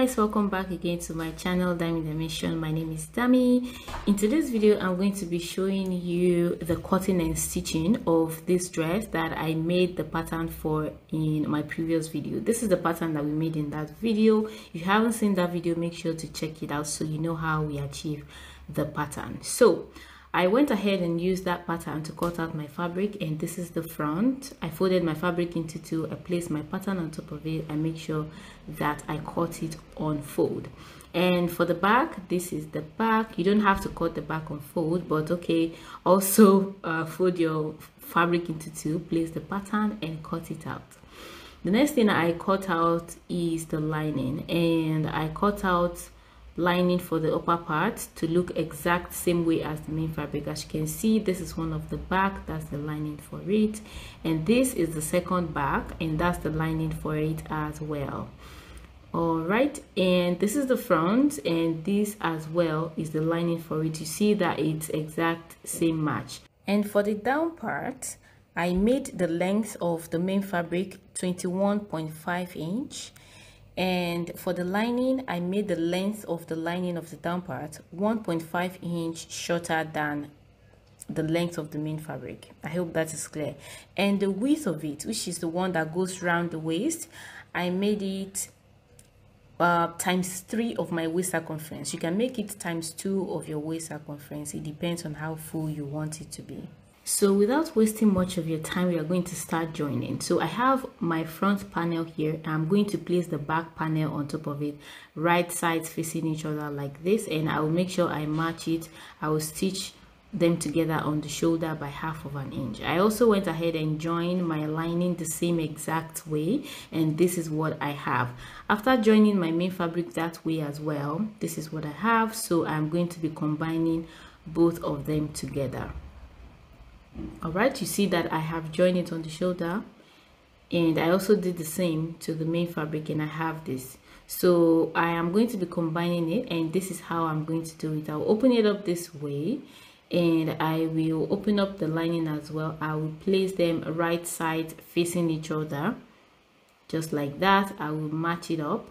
guys, welcome back again to my channel Dami Dimension. My name is Dami. In today's video I'm going to be showing you the cutting and stitching of this dress that I made the pattern for in my previous video. This is the pattern that we made in that video. If you haven't seen that video, make sure to check it out so you know how we achieve the pattern. So I went ahead and used that pattern to cut out my fabric, and this is the front. I folded my fabric into two. I placed my pattern on top of it. I make sure that I cut it on fold. And for the back, this is the back. You don't have to cut the back on fold, but okay, also fold your fabric into two, place the pattern and cut it out. The next thing I cut out is the lining, and I cut out lining for the upper part to look exact same way as the main fabric. As you can see, this is one of the back, that's the lining for it, and this is the second back, and that's the lining for it as well. All right, and this is the front, and this as well is the lining for it. You see that it's exact same match. And for the down part, I made the length of the main fabric 21.5 inch. And for the lining, I made the length of the lining of the down part 1.5 inch shorter than the length of the main fabric. I hope that is clear. And the width of it, which is the one that goes around the waist, I made it times 3 of my waist circumference. You can make it times 2 of your waist circumference. It depends on how full you want it to be. So without wasting much of your time, we are going to start joining. So I have my front panel here. I'm going to place the back panel on top of it, right sides facing each other like this, and I will make sure I match it. I will stitch them together on the shoulder by 1/2 inch. I also went ahead and joined my lining the same exact way, and this is what I have. After joining my main fabric that way as well, this is what I have. So I'm going to be combining both of them together. All right, you see that I have joined it on the shoulder, and I also did the same to the main fabric, and I have this. So I am going to be combining it, and this is how I'm going to do it. I'll open it up this way, and I will open up the lining as well. I will place them right side facing each other just like that. I will match it up.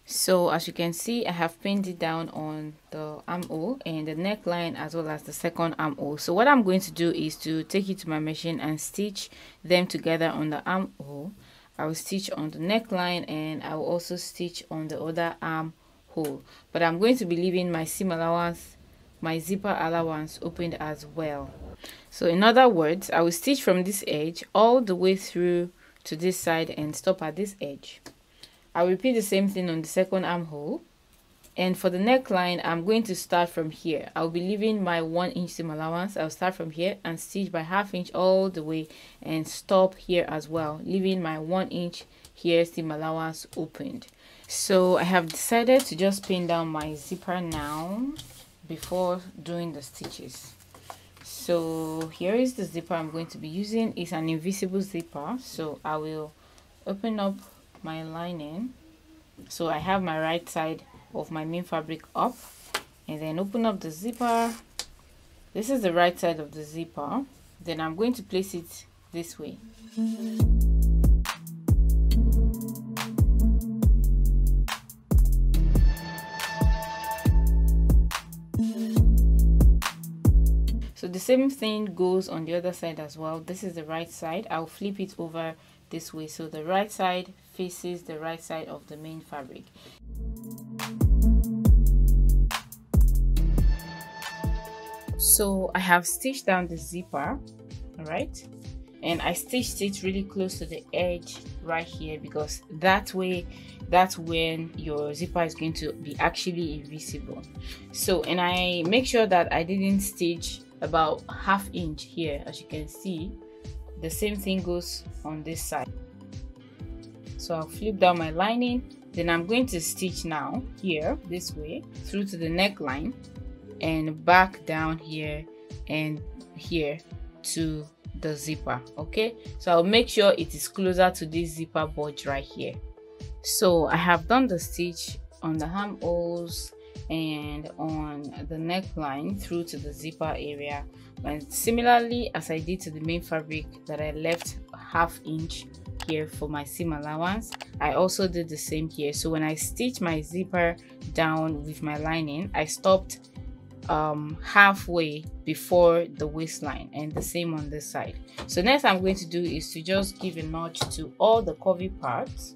So as you can see, I have pinned it down on the armhole and the neckline as well as the second armhole. So what I'm going to do is to take it to my machine and stitch them together on the armhole. I will stitch on the neckline, and I will also stitch on the other armhole. But I'm going to be leaving my seam allowance, my zipper allowance opened as well. So in other words, I will stitch from this edge all the way through to this side and stop at this edge. I'll repeat the same thing on the second armhole, and for the neckline I'm going to start from here. I'll be leaving my 1 inch seam allowance. I'll start from here and stitch by 1/2 inch all the way and stop here as well, leaving my 1 inch here seam allowance opened. So I have decided to just pin down my zipper now before doing the stitches. So here is the zipper I'm going to be using. It's an invisible zipper, so I will open up my lining. So I have my right side of my main fabric up, and then open up the zipper. This is the right side of the zipper. Then I'm going to place it this way. So the same thing goes on the other side as well. This is the right side. I'll flip it over this way, so the right side faces the right side of the main fabric. So I have stitched down the zipper, all right, and I stitched it really close to the edge right here, because that way, that's when your zipper is going to be actually invisible. So, and I make sure that I didn't stitch about 1/2 inch here. As you can see, the same thing goes on this side. So I'll flip down my lining, then I'm going to stitch now here this way through to the neckline and back down here and here to the zipper. Okay, so I'll make sure it is closer to this zipper bulge right here. So I have done the stitch on the armholes and on the neckline through to the zipper area, and similarly as I did to the main fabric that I left 1/2 inch here for my seam allowance, I also did the same here. So when I stitch my zipper down with my lining, I stopped halfway before the waistline, and the same on this side. So next I'm going to do is to just give a notch to all the curvy parts.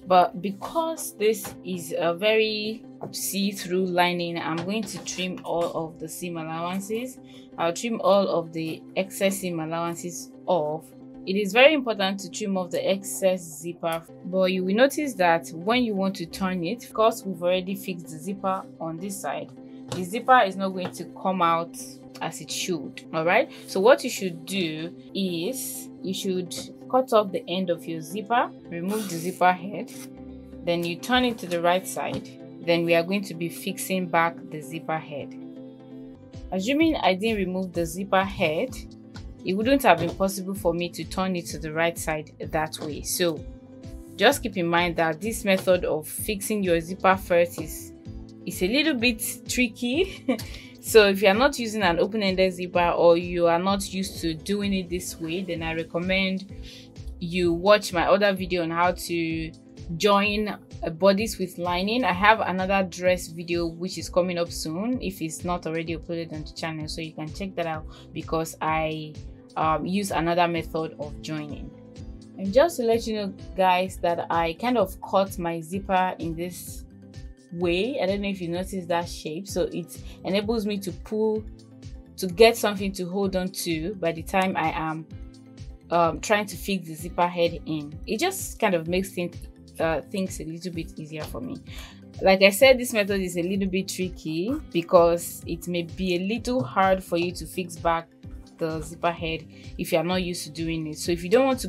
But because this is a very see-through lining, I'm going to trim all of the seam allowances. I'll trim all of the excess seam allowances off. It is very important to trim off the excess zipper, but you will notice that when you want to turn it, because we've already fixed the zipper on this side, the zipper is not going to come out as it should. All right, so what you should do is you should cut off the end of your zipper, remove the zipper head, then you turn it to the right side. Then we are going to be fixing back the zipper head. Assuming I didn't remove the zipper head, it wouldn't have been possible for me to turn it to the right side that way. So just keep in mind that this method of fixing your zipper first is a little bit tricky. So if you are not using an open-ended zipper, or you are not used to doing it this way, then I recommend you watch my other video on how to join bodice with lining. I have another dress video which is coming up soon, if it's not already uploaded on the channel, so you can check that out, because I use another method of joining. And just to let you know guys, that I kind of cut my zipper in this way. I don't know if you noticed that shape, so it enables me to pull, to get something to hold on to by the time I am trying to fix the zipper head in. It just kind of makes things a little bit easier for me. Like I said, this method is a little bit tricky because it may be a little hard for you to fix back the zipper head if you are not used to doing it. So if you don't want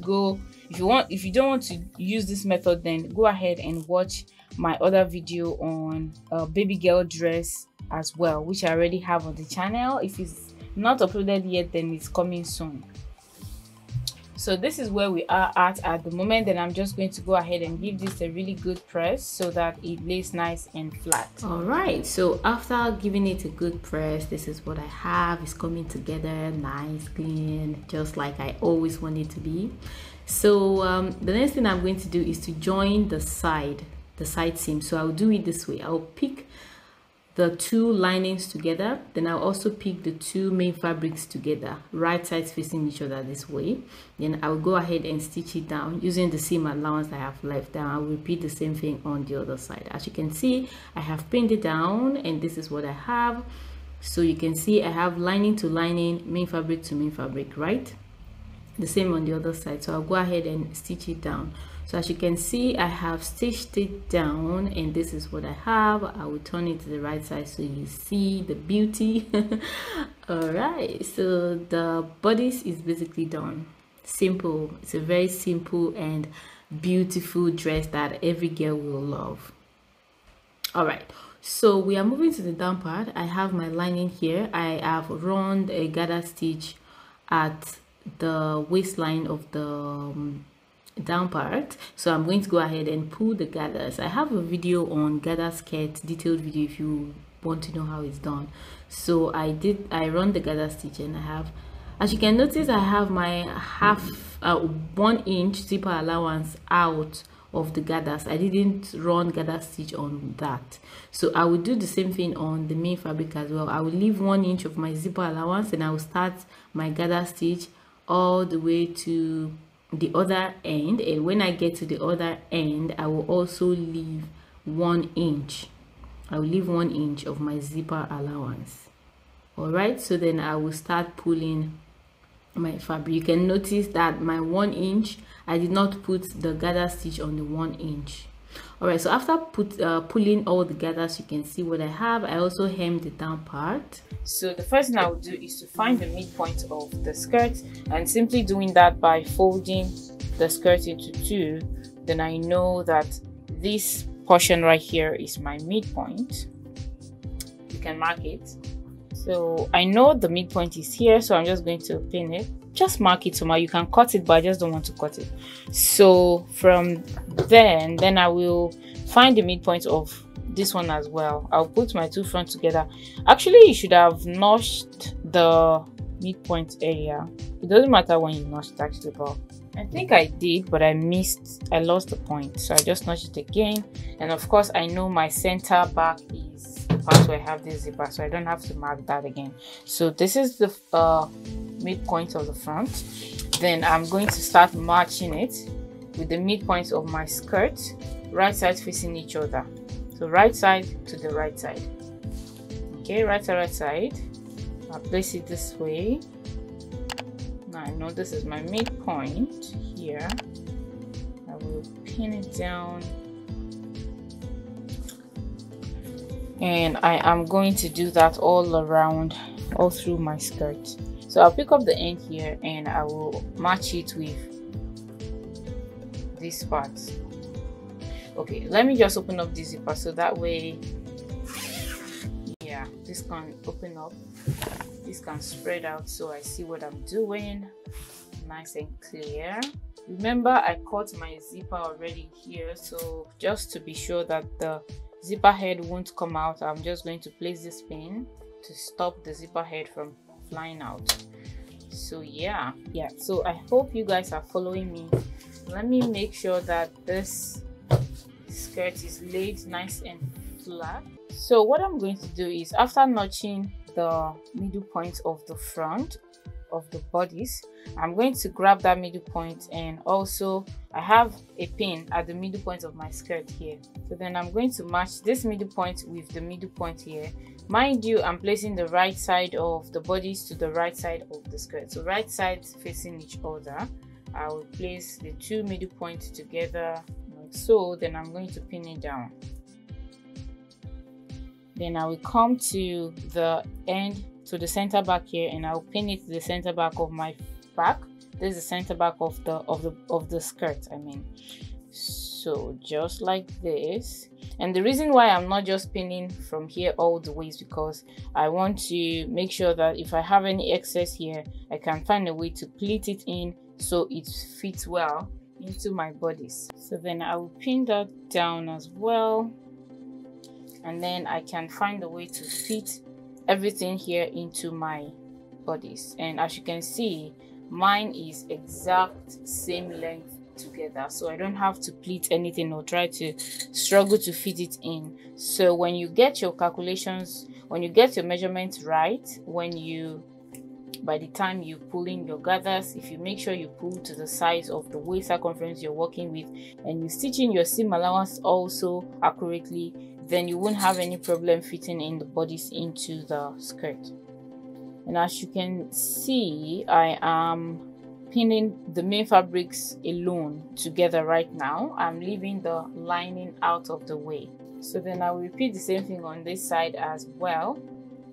to use this method, then go ahead and watch my other video on baby girl dress as well, which I already have on the channel. If it's not uploaded yet, then it's coming soon. So this is where we are at the moment. Then I'm just going to go ahead and give this a really good press so that it lays nice and flat. All right, so after giving it a good press, this is what I have. It's coming together nice, clean, just like I always want it to be. So the next thing I'm going to do is to join the side seam. So I'll do it this way. I'll pick the two linings together, then I'll also pick the two main fabrics together, right sides facing each other this way. Then I'll go ahead and stitch it down using the seam allowance I have left down. I'll repeat the same thing on the other side. As you can see, I have pinned it down, and this is what I have. So you can see I have lining to lining, main fabric to main fabric, right? The same on the other side. So I'll go ahead and stitch it down. So as you can see, I have stitched it down, and this is what I have. I will turn it to the right side so you see the beauty. All right, so the bodice is basically done. Simple. It's a very simple and beautiful dress that every girl will love. All right, so we are moving to the down part. I have my lining here. I have run a gather stitch at the waistline of the down part, so I'm going to go ahead and pull the gathers. I have a video on gather skirt, detailed video, if you want to know how it's done. So I run the gather stitch, and I have, as you can notice, I have my 1 inch zipper allowance out of the gathers. I didn't run gather stitch on that, so I will do the same thing on the main fabric as well. I will leave 1 inch of my zipper allowance, and I will start my gather stitch all the way to the other end, and when I get to the other end, I will also leave 1 inch. I will leave 1 inch of my zipper allowance. All right, so then I will start pulling my fabric. You can notice that my 1 inch, I did not put the gather stitch on the 1 inch. All right, so after pulling all the gathers, you can see what I have. I also hemmed the down part. So the first thing I will do is to find the midpoint of the skirt, and simply doing that by folding the skirt into two, then I know that this portion right here is my midpoint. You can mark it. So I know the midpoint is here, so I'm just going to pin it. Just mark it somewhere. You can cut it, but I just don't want to cut it. So from then I will find the midpoint of this one as well. I'll put my two fronts together. Actually, you should have notched the midpoint area. It doesn't matter when you notch it actually, but I think I did, but I lost the point, so I just notched it again. And of course I know my center back is the part where I have this zipper, so I don't have to mark that again. So this is the midpoint of the front. Then I'm going to start matching it with the midpoint of my skirt, right sides facing each other. So right side to the right side. Okay, right side. I'll place it this way. Now I know this is my midpoint here. I will pin it down. And I am going to do that all around, all through my skirt. So I'll pick up the end here and I will match it with this part. Okay, let me just open up this zipper so that way, yeah, this can open up, this can spread out so I see what I'm doing nice and clear. Remember, I cut my zipper already here, so just to be sure that the zipper head won't come out, I'm just going to place this pin to stop the zipper head from flying out. So yeah, so I hope you guys are following me. Let me make sure that this skirt is laid nice and flat. So what I'm going to do is, after notching the middle point of the front of the bodice, I'm going to grab that middle point, and also I have a pin at the middle point of my skirt here. So then I'm going to match this middle point with the middle point here. Mind you, I'm placing the right side of the bodice to the right side of the skirt, so right sides facing each other. I will place the two middle points together like so. Then I'm going to pin it down. Then I will come to the end, to the center back here, and I'll pin it to the center back of my back. This is the center back of the skirt, I mean. So just like this. And the reason why I'm not just pinning from here all the way is because I want to make sure that if I have any excess here, I can find a way to pleat it in so it fits well into my bodice. So then I will pin that down as well, and then I can find a way to fit everything here into my bodice. And as you can see, mine is exact same length together, so I don't have to pleat anything or try to struggle to fit it in. So when you get your calculations, when you get your measurements right, by the time you pull in your gathers, if you make sure you pull to the size of the waist circumference you're working with, and you stitch in your seam allowance also accurately, then you won't have any problem fitting in the bodice into the skirt. And as you can see, I am pinning the main fabrics alone together right now. I'm leaving the lining out of the way. So then I will repeat the same thing on this side as well.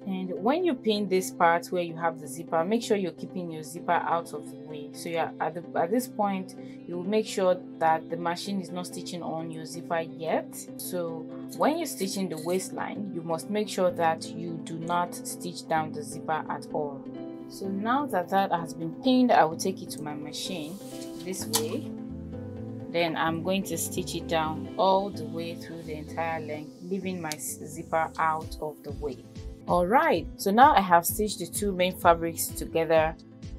And when you pin this part where you have the zipper, make sure you're keeping your zipper out of the way. So you're at this point, you will make sure that the machine is not stitching on your zipper yet. So when you're stitching the waistline, you must make sure that you do not stitch down the zipper at all. So now that that has been pinned, I will take it to my machine this way. Then I'm going to stitch it down all the way through the entire length, leaving my zipper out of the way. Alright, so now I have stitched the two main fabrics together,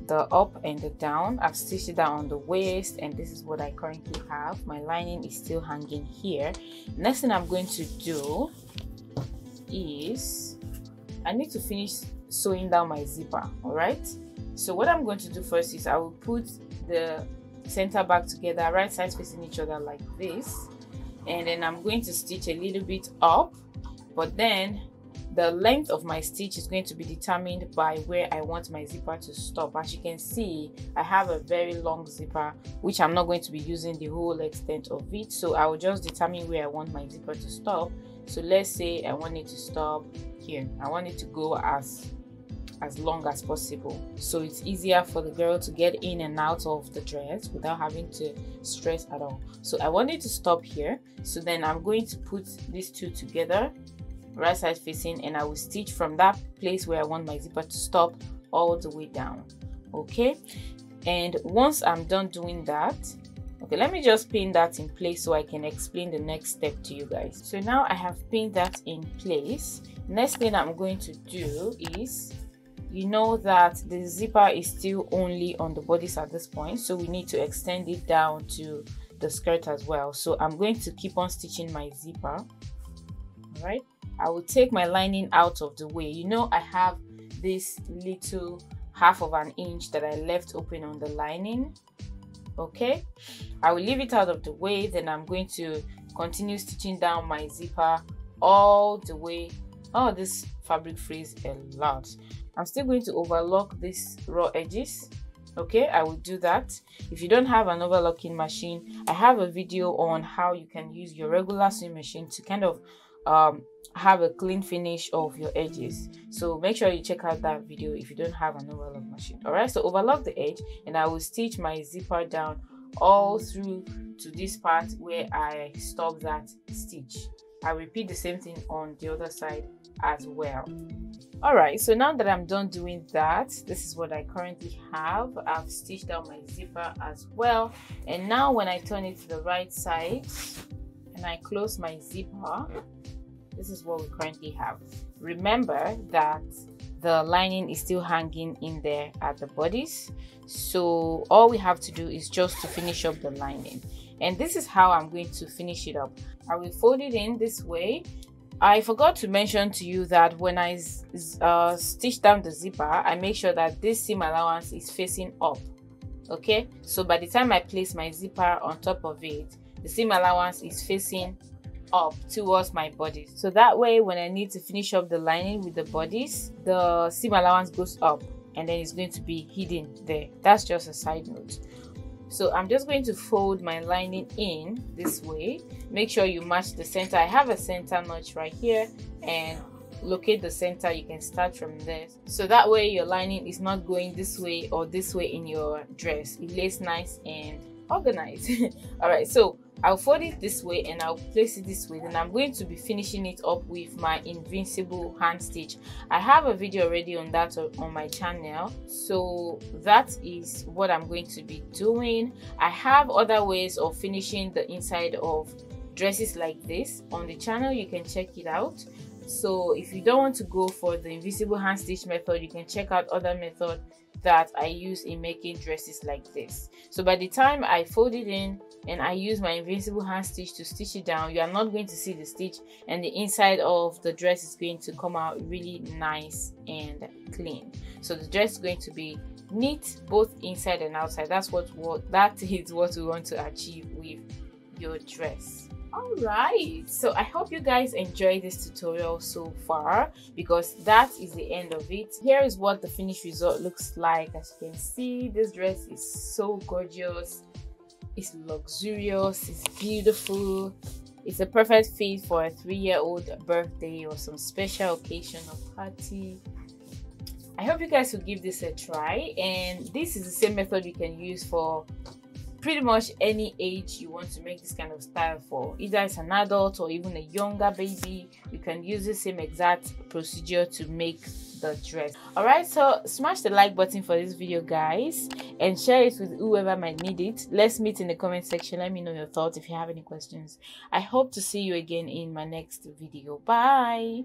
the up and the down. I've stitched it down on the waist, and this is what I currently have. My lining is still hanging here. Next thing I'm going to do is I need to finish sewing down my zipper. Alright, so what I'm going to do first is I will put the center back together, right sides facing each other like this, and then I'm going to stitch a little bit up, but then the length of my stitch is going to be determined by where I want my zipper to stop. As you can see, I have a very long zipper, which I'm not going to be using the whole extent of it, so I will just determine where I want my zipper to stop. So let's say I want it to stop here. I want it to go as long as possible, so it's easier for the girl to get in and out of the dress without having to stress at all. So I want it to stop here, so then I'm going to put these two together, right side facing, and I will stitch from that place where I want my zipper to stop all the way down. Okay, and once I'm done doing that, okay, let me just pin that in place so I can explain the next step to you guys. So now I have pinned that in place. Next thing I'm going to do is you know that the zipper is still only on the bodice at this point, so we need to extend it down to the skirt as well. So I'm going to keep on stitching my zipper. All right, I will take my lining out of the way. You know, I have this little 1/2 inch that I left open on the lining. Okay, I will leave it out of the way. Then I'm going to continue stitching down my zipper all the way. Oh, this fabric frills a lot. I'm still going to overlock these raw edges. Okay, I will do that. If you don't have an overlocking machine, I have a video on how you can use your regular sewing machine to kind of have a clean finish of your edges. So make sure you check out that video if you don't have an overlock machine. All right, so overlock the edge, and I will stitch my zipper down all through to this part where I stop that stitch. I repeat the same thing on the other side as well. All right, so now that I'm done doing that, this is what I currently have. I've stitched down my zipper as well, and now when I turn it to the right side and I close my zipper, this is what we currently have. Remember that the lining is still hanging in there at the bodice, so all we have to do is just to finish up the lining. And this is how I'm going to finish it up. I will fold it in this way. I forgot to mention to you that when I stitch down the zipper, I make sure that this seam allowance is facing up. Okay, so by the time I place my zipper on top of it, the seam allowance is facing up towards my bodice. So that way, when I need to finish up the lining with the bodice, the seam allowance goes up and then it's going to be hidden there. That's just a side note. So I'm just going to fold my lining in this way. Make sure you match the center. I have a center notch right here, and locate the center. You can start from there, so that way your lining is not going this way or this way in your dress. It lays nice and organized. All right, so I'll fold it this way and I'll place it this way. Then I'm going to be finishing it up with my invincible hand stitch. I have a video already on that on my channel, so that is what I'm going to be doing. I have other ways of finishing the inside of dresses like this on the channel. You can check it out. So if you don't want to go for the invisible hand stitch method, you can check out other methods that I use in making dresses like this. So by the time I fold it in and I use my invincible hand stitch to stitch it down, you are not going to see the stitch, and the inside of the dress is going to come out really nice and clean. So the dress is going to be neat both inside and outside. That is what we want to achieve with your dress. All right, so I hope you guys enjoyed this tutorial so far, because that is the end of it. Here is what the finished result looks like. As you can see, this dress is so gorgeous. It's luxurious, it's beautiful. It's a perfect fit for a 3-year-old birthday or some special occasion or party. I hope you guys will give this a try, and this is the same method you can use for pretty much any age you want to make this kind of style for. Either it's an adult or even a younger baby, you can use the same exact procedure to make the dress. All right, so smash the like button for this video, guys, and share it with whoever might need it. Let's meet in the comment section. Let me know your thoughts if you have any questions. I hope to see you again in my next video. Bye.